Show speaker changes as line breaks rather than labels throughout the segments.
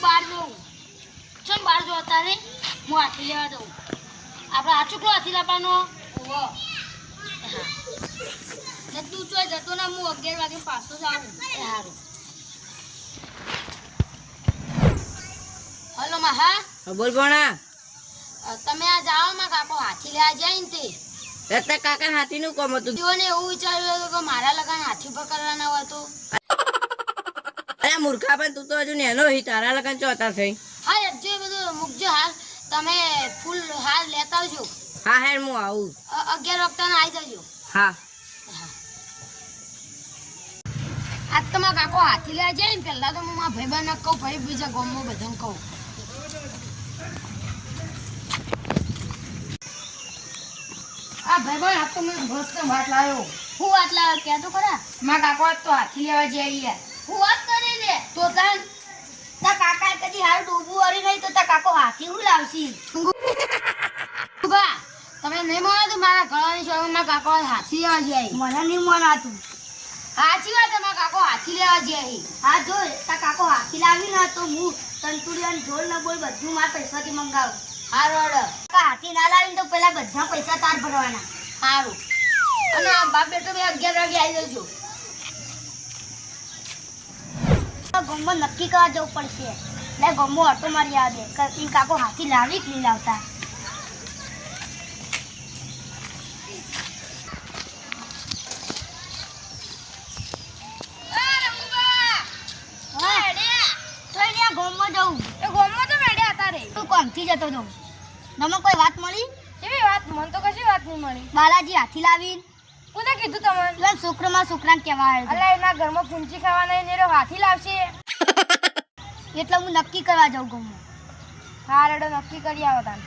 બહાર જઉં. ચમ બહાર જો તારે હું હાથી લેવા દઉં. આપણે આ ચૂકલો હાથી લાવવાનો. ઓહો હા ને તું ચોય જતો ને હું 11 વાગે પાછો જ આવું. એ સારું. હલો મહા.
બોલ ભણા.
તમે આ જાઓ માં કાકો હાથી લેવા જાય ને તે
રત્ના કાકા હાથી નું કામ હતું.
ને એવું વિચાર્યું હતું કે મારા લગન હાથી પર કરવાના હોય તો.
અરે મૂર્ખા પણ તું તો હજુ નેનો હી તારા લગન ચોતા થઈ.
હા જે બધું મૂકજો હાલ તમે ફૂલ હાલ લેતા આવજો.
હા હેડ હું આવું
11 વાગતા આવી જજો.
હા
આજ તો મારા કાકો હાથી લેવા જાય ને પહેલા તો હું મારા ભાઈબંધને કહું ભાઈ બીજા ગામમાં બધાને કહું. આ ભાઈબંધ આ તો મેં મસ્ત વાત લાવ્યો. હું વાત લાવ્યો ક્યાં તો ખરા મારા કાકો આજ તો હાથી લેવા જાય યાર. હું વાત કરી લે તો તાર કાકા કદી હાલ ડૂબું વળી નહીં તો તાર કાકો હાથી હું લાવશી. બા તમે નહીં માનો મારા ઘરની શોરૂમ માં કાકો હાથી લેવા જાય. મને નહીં માનાતું. સાચી વાત મારા કાકો હાથી લેવા જાય. હા જો તાર કાકો હાથી લાવી ને તો હું તંતુરિયા ઢોલ ને બોલ બધું મારા પૈસાથી મંગાવું. હારું ઓર્ડર. હાથી ના લાવીને તો પેલા બધા પૈસા તાર ભરવાના. સારું અને આ બાપ બેટો બે 11 વાગે આવી જજો. ગોમમાં નક્કી કરવા જવું પડશે. લે ગોમો ઓટો મારી આવે કે કાકો હાથી લાવી કે નહીં લાવતા. કોમથી જતો હતો તમે કોઈ વાત મળી? કેવી વાત? મને તો કશી વાત નહીં મળી. બાલાજી હાથી લાવી કોને કીધું તમને? શુક્રમાં શુક્રાન કહેવાય. અલે એના ઘરમાં પૂંચી ખાવા નહીં ને હાથી લાવશે એટલે હું નક્કી કરવા જાઉં ગમો. હા રેડો નક્કી કરી આવો તાન.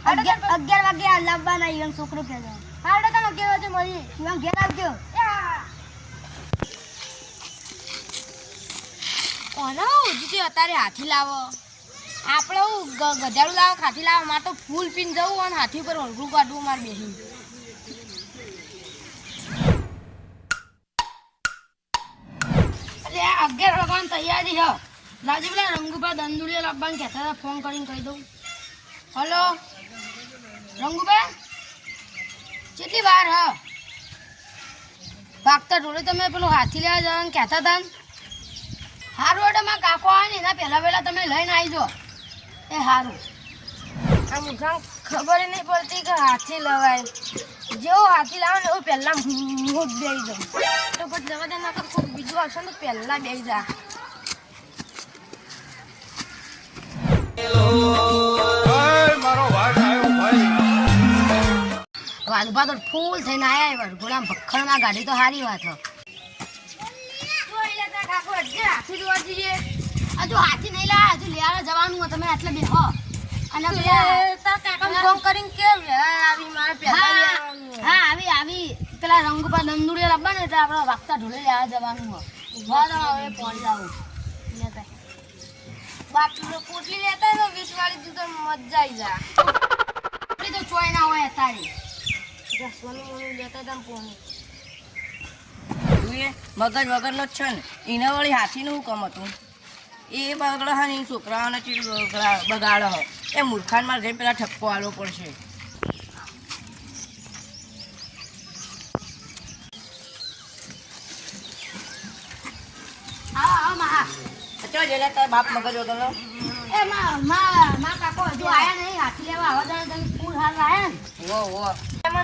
11 વાગે લાવવાના ઈવન છોકરો કહેજો. હા રેડો તમે 11 વાગે મળી ઈવન ઘેર આવજો. કોનો ઉજી અત્યારે હાથી લાવો? આપણે હું ગધાડું લાવો હાથી લાવો? મારે તો ફૂલ પીને જવું અને હાથી ઉપર હળગું કાઢવું મારે બેસી. એટલે 11 વાગવાની તૈયારી હ. લાવજો પેલા રંગુભા દંદુડિયા લાવવાનું કહેતા હતા. ફોન કરીને કહી દઉં. હલો રંગુભા કેટલી વાર હ? ભાગતા ઢોળે તમે પેલું હાથી લેવા જવાનું કહેતા હતા ને? હારું એટલે મારા કાકો આવે ને એના પહેલા પહેલા તમે લઈને આવી જાઓ. એ સારું. આ મુખાને ખબર નહીં પડતી કે હાથી લવાય. જેવો હાથી લાવે ને એવું પહેલા હું જ બેસી જાઉં. તો પછી જવા દે ના કોઈ બીજું આવશે ને પહેલા બેસી જા. વાઘભા તો ફૂલ થઈને આયા વરઘોડા ભખડમાં ગાડી તો સારી વાત હ. હજુ હાથી નહીં લા હજુ લેવા જવાનું હોય. તમે આટલે બેહો અને આવી પેલા રંગુપા દંદુડિયા લાવવાનું એટલે આપણે વાગતા ઢોલે લેવા જવાનું હોય. હવે પહોંચી જાવું બાકી પોટલી લેતા હોય 20 વાળી તું તો મજા આવી જા. તો ચોય ના હોય તારી સોનું મોનું લેતા હતા પોણી
મગજ વગરનો જ છે ને એના વળી હાથીનું કામ હતું. એ બગડો હા ને છોકરાઓને બગાડો હો. એ મૂર્ખાનમાં જઈને પેલા ઠપકો આલવો પડશે. ચો જેલા તાર બાપ મગજ વગરનો.
એ મા કાકો હજુ આયા નહીં હાથી લેવા. આવા તમે ફૂલ હાલ આયા ને.
વો
અમે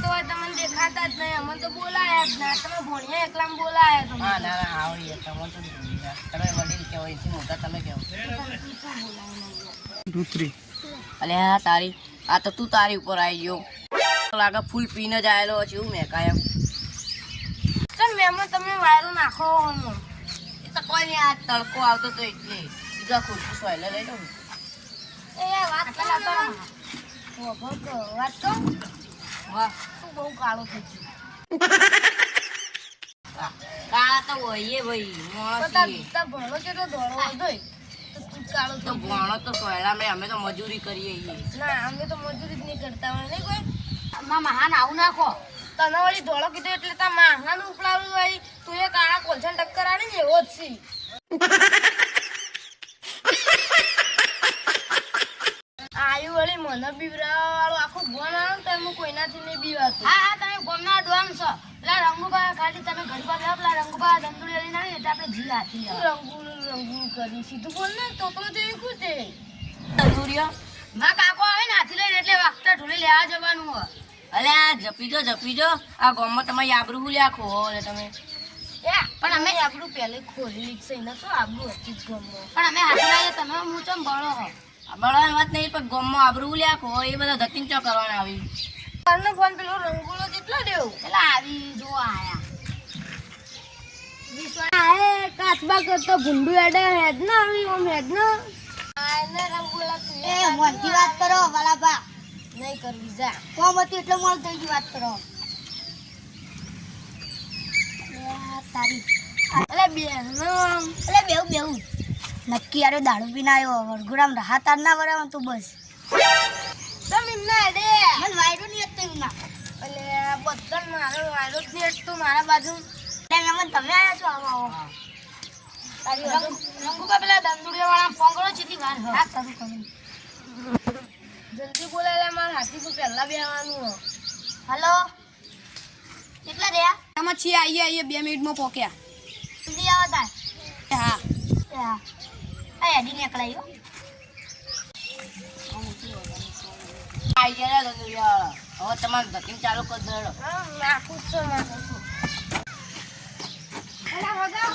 તો તમને દેખાતા જ નહીં. અમે તો બોલાયા જ ના. તમે ભણ્યા એકલામાં બોલાયા તમે.
હા ના આવડીએ તમે તો તમે વડીલ કેવો એથી મોટા તમે કેવો દૂતરી. અલે હા તારી આ તો તું તારી ઉપર આવી ગયો લાગે. ફૂલ પીને જ આવેલો છે એવું મેં કાયમ.
ચલ મેમો તમે વાયરો નાખો.
એ તો કોઈ નહીં આ તડકો આવતો તો એટલે બીજા ખુરશી સોયલે લઈ લઉં.
એ વાત પેલા તો વાત તો
વાહ
તું બહુ કાળો થઈ ગયો.
કાળા તો હોઈએ ભાઈ
તાર ભણો છે તો ધોળો હોય તો તું કાળો
તો ભણો તો સોયલા મેં અમે તો મજૂરી કરીએ.
ના અમે તો મજૂરી જ નહીં કરતા હોય નહીં કોઈ. મહાન આવું નાખો તને વળી ધોળો કીધું એટલે તાર મહાન ઉપલાવું હોય. તું એ કાળા કોલછા ટક્કર આડી ને એવો જ છી. મને બીવરાવાળો આખો ગોમ આવે ને તો હું કોઈનાથી નહીં બીવાતો. હા તમે ગોમના ડોમ છો. પેલા રંગુબા ખાલી તમે ઘડી પર જાઓ, પેલા રંગુબા દંડુડી લઈને આવી એટલે આપણે જી હાથી રંગું કરી સીધું બોલ ને તોકડો જેવી કુતે
તંદુરિયો
માં કાકો આવે ને હાથી લઈને એટલે વાગતા ઢોલી લેવા જવાનું હોય.
અલે આ જપી જો આ ગામમાં તમારી આબરૂ હું લ્યા ખો લે તમે.
પણ અમે આબરૂ પહેલે ખોલી છે ને તો આબરૂ હતી જ ગમો. પણ અમે હાથી લાવીએ તમે હું ચમ બળો હો.
બળવાની વાત નહીં પણ ગામમાં આબરૂ લ્યા ખો એ બધા ધતિન ચો કરવાના આવી.
ઘરનો ફોન પેલો રંગોળો કેટલો દેવું પેલા આવી જો આયા વિશ્વા કાચબા કરતો ભૂંડું એડે હેડ ના આવી ઓમ હેડ ના આને રંગોળા તું એ મોંથી વાત કરો વાલાબા નહીં કરવી જા કોમ હતી એટલે મોલ થઈ ગઈ વાત કરો તારી અલે બેહુ નક્કી યાર દારૂ પીને આવ્યો વરગુરામ રાહતાર ના વરાવ તું બસ તમ ઇમના એડે મન વાયરો ની હતી ઇમના અલે બદન મારો વાયરો થી એટ તો મારા બાજુ તમે આયા છો આવો તારી રંગુબા પેલા દંદુડિયા વાળા ફોન કરો ચીટી વાર હા કરું જલ્દી બોલાય મારા હાથી પર પહેલા બેવાનું હેલો કેટલા રહ્યા
આમાં છીએ આઈએ 2 મિનિટમાં પોક્યા.
જલ્દી આવો તાર હા આ એડી નીકળાયો
આઈ ગયા તંદુરિયા હવે તમારે ધતિન ચાલુ કરી દેડો.
નાખું છું અલા વગાવ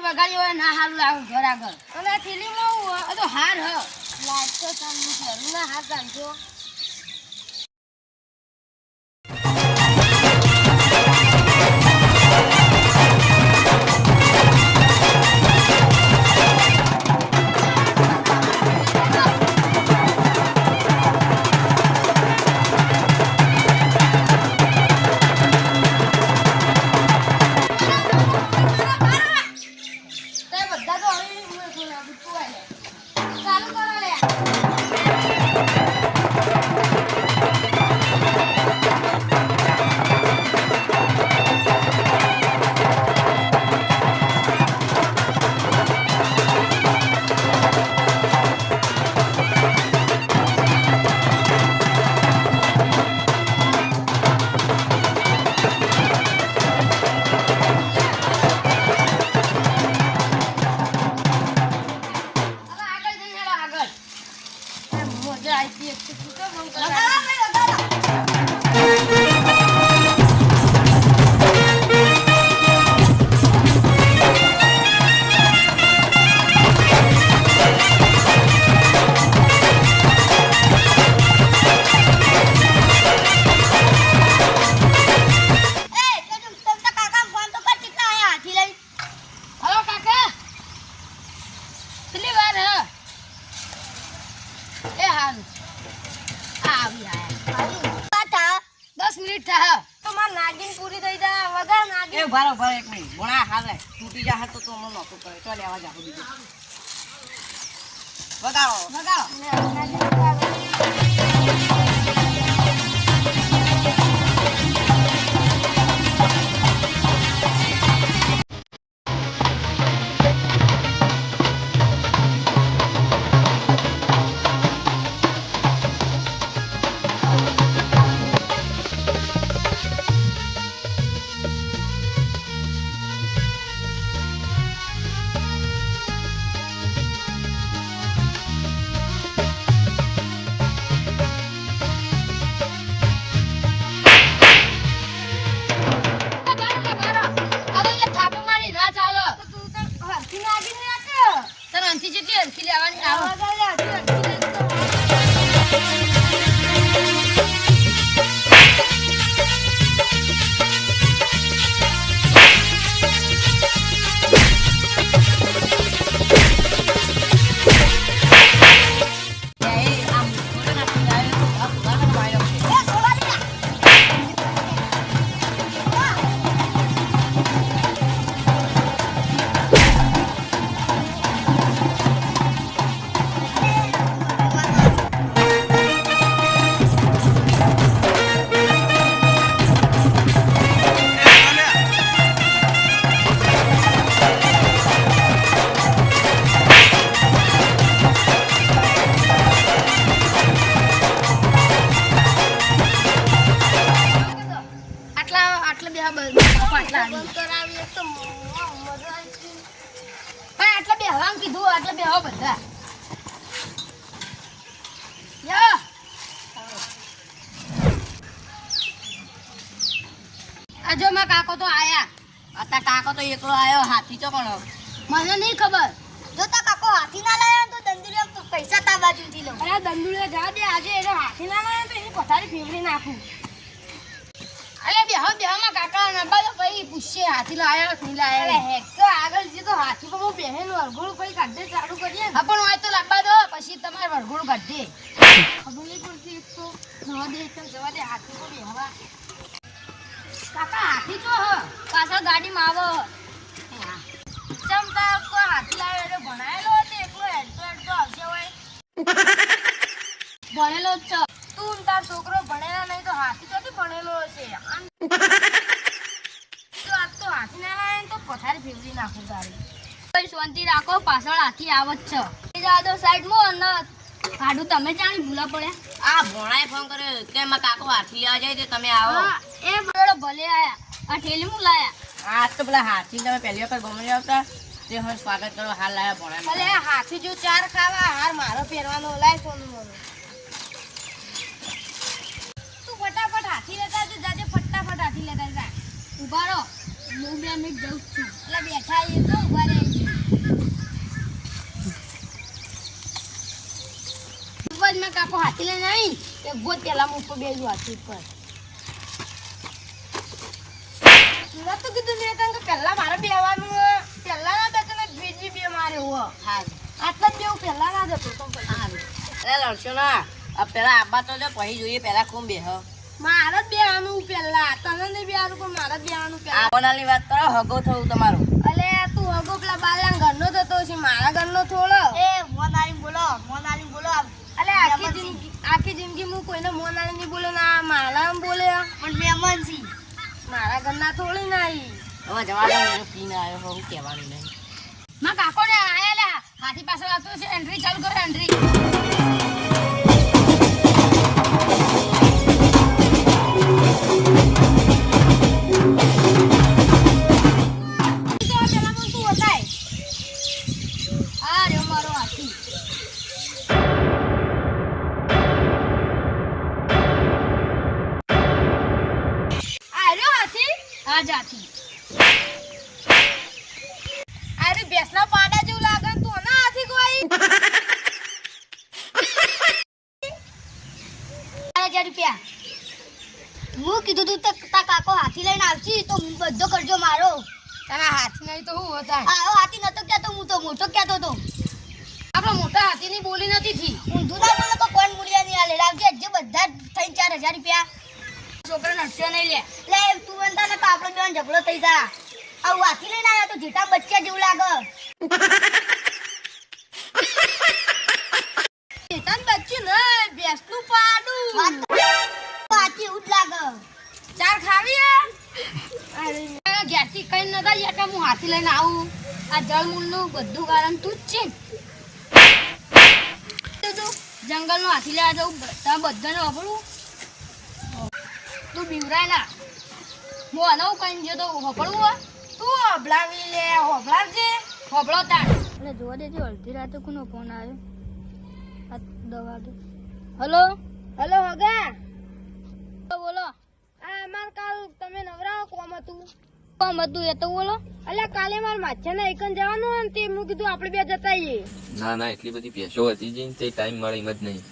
વગાડી હોય ના હારું લાવ ઘર આગળ અને થેલીમાં તો હાર હ લાગતો સામનું ના હાર કાઢજો
ભારો ભારો એક મિનિટ બોણા હાલે તૂટી જા તો મને નોકો કરે તો લેવા જાવ બીજું વગાડો
બેહવાનું કીધું એટલે બેહો બધા. યા આ જો માં કાકો તો આયા.
અત્યારે કાકો તો એકલો આવ્યો, હાથી તો કોણ?
મને નહીં ખબર. જો તા કાકો હાથી ના લાયા તો દંદુરિયા પૈસા તા બાજુથી લઉં. અરે દંદુરિયા જા દે, આજે એને હાથી ના લાયા તો એની પથારી ફેવરી નાખું. અરે બેહો માં કાકા ના બાજુ પછી પૂછશે હાથી લાયા કે નહીં લાયા. અરે હેક તો આગળ જે તો હાથી પર હું બેહેન વરઘોડું પછી કાઢે ચાલુ કરીએ. હા પણ હોય તો લાવવા દો, પછી તમારે વરઘોડું કાઢે. ખબર નહીં પડતી એક તો જવા દે, જવા દે હાથી પર બેહવા. કાકા હાથી તો હ પાછળ ગાડીમાં આવો. ચમતા કોઈ હાથી લાવ્યો એટલે ભણાયેલો હતો એકલો હેડતો આવશે હોય. ભણેલો જ છે તું ને તાર છોકરો ભણેલા નહીં તો હાથી તો ભણેલો હશે. તો આજ તો હાથી ના લાવે તો પથારી ફેરવી નાખું તારી. કોઈ શાંતિ રાખો, પાછળ હાથી આવત છે. જાદો સાઈડમાં અને કાઢું તમે જાણી ભૂલા પડ્યા.
આ ભોણાએ ફોન કર્યો કે એમાં કાકો હાથી લેવા જાય તો તમે આવો.
એ બરોબર ભલે આયા. આ ઠેલી હું લાયા.
આ તો પેલા હાથી તમે પહેલી વખત ગમે આવતા તે હવે સ્વાગત કરો. હાલ લાયા ભોણા.
ભલે હાથી જો ચાર ખાવા હાર મારો પહેરવાનો લાય સોનું મોનું. તું ફટાફટ હાથી લેતા જો, જાજે ફટાફટ હાથી લેતા જા. ઉભા રહો, હું 2 મિનિટ જઉં છું. એટલે બેઠા એ તો ઉભા રહે. મેં કાકો હાથી લઈને આવી એક ગોત પેલા હું ઉપર બેસું હાથી ઉપર. તો કીધું મેં તને પહેલા મારે બેવાનું પહેલા ના બેતો ને બીજી બે મારે હો. હા આટલા જ બેવું પહેલા ના જતો તો
અરે લડશો ના. પેલા આબા તો જો પછી જોઈએ, પેલા કોણ બેહ?
મારે જ બેવાનું પહેલા. તને નહીં બેવાનું પણ મારે જ બેવાનું પહેલા.
આવનાની વાત કરો, હગો થવું તમારું.
અલે તું હગો પેલા બાલા ઘરનો થતો છે, મારા ઘરનો થોડો. એ મોનાલી બોલો. અલે આખી જિંદગી હું કોઈને મોનાલી નહીં બોલો ના મારા બોલે પણ મહેમાન છી મારા ઘરના થોડી નહીં.
હવે જવાનું પીને આવ્યો હું કહેવાનું નહીં.
માં કાકો ને આયા લે હાથી પાછળ આવતો છે. એન્ટ્રી ચાલુ કરો, એન્ટ્રી. જાતી અરે બેસના પાડા જેવું લાગે તો ના હાથી કોઈ. 1000 રૂપિયા હું કીધું તું તા કાકો હાથી લઈને આવશી તો બધો કરજો મારો. તારા હાથી નહીં તો હું હતા. આવો હાથી નતો કહેતો, હું તો મોટો કહેતો તો. આપણે મોટા હાથીની બોલી નથી થી. ઊંધું ના બોલે તો કોણ મૂલ્યા નહીં આલે. લાવજે જે બધા થઈને 4000 રૂપિયા. છોકરા નડશે નહીં લે. લે તું બનતા ને તો આપણો બેન ઝઘડો થઈ જા. આવું હાથી લઈને આવ્યા તો જેટા બચ્ચા જેવું લાગે. જેટા બચ્ચું નહીં, ભેંસનું પાડું. હાથી એવું જ લાગે. ચાર ખાવી અરે ઘેરથી કઈ નતા જેટા હું હાથી લઈને આવું. આ જળમૂળનું બધું કારણ તું જ છે. જંગલનો હાથી લેવા જવું બધાને વાપરવું. તું બીવરાય ના હું અનાવું કઈ જો તો હોપડવું તું હોભળાવી લે. હોભળાવજે હોભળો તાર. એટલે જોવા દેજો અડધી રાતે કોનો ફોન આવ્યો. 10 વાગે. હલો હગા બોલો. આ અમાર કાલ તમે નવરાવો કોમ હતું એ તો બોલો. એટલે કાલે માર માછાના એકન જવાનું ને તે હું કીધું આપણે બે જતા આવીએ.
ના એટલી બધી ભેંસો હતી જઈને તે ટાઈમ મળે એમ જ નહીં.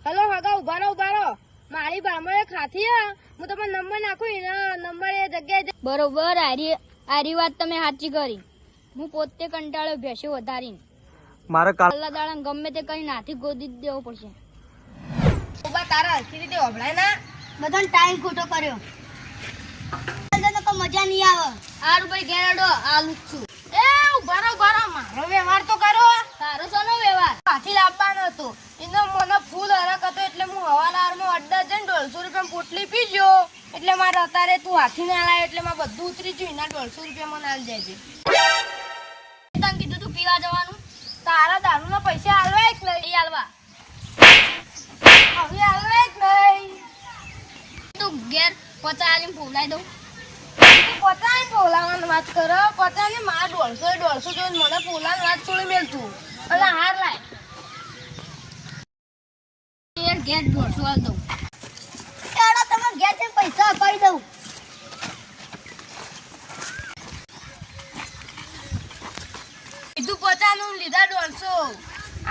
હલો હગા ઉભા રહો. મારી બામણે ખાથી હું તમને નંબર નાખું એના નંબર એ જગ્યાએ. બરોબર આરી વાત તમે સાચી કરી. હું પોતે કંટાળ્યો ભેંસો વધારીને. મારા કાલા દાડા ગમે તે કઈ નાથી ગોદી દેવો પડશે. ઉભા તારા હરખી રીતે ઓભળાય ના. બધાને ટાઈમ ખોટો કર્યો તો મજા નહીં આવે. આરું ભાઈ ઘેરડો આલુ છું. એ ઉભા રહો મારો વ્યવહાર તો કરો. તારો સોનો વ્યવહાર? હાથી લાવવાનો હતો એનો મને ફૂલ હરક હતો એટલે હું હવાલારમાં અડ્ડા જઈને 150 રૂપિયા પોટલી પીજો એટલે મારે અત્યારે તું હાથી ના લાવે એટલે મારે બધું ઉતરી ગયું. એના 150 રૂપિયા મને આલ દેજે. તને કીધું તું પીવા જવાનું. તારા દારૂના પૈસા આલવા કે નહીં? આલવા હવે આલવા કે નહીં? તું ઘેર 50 આલીને ફોલાઈ દઉં. પોતાને બોલાવાની વાત કરો પોતાને માર 150 જોઈને મને બોલાવાની વાત છોડી મેલ તું એટલે હાર લાય યાર ગેટ 150 આલ દઉં એડા તમે ગેટ ને પૈસા અપાઈ દઉં કીધું 50 નું લીધા 150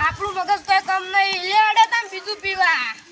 આપણું મગજ કોઈ કમ નહીં લે અડે તમે બીજું પીવા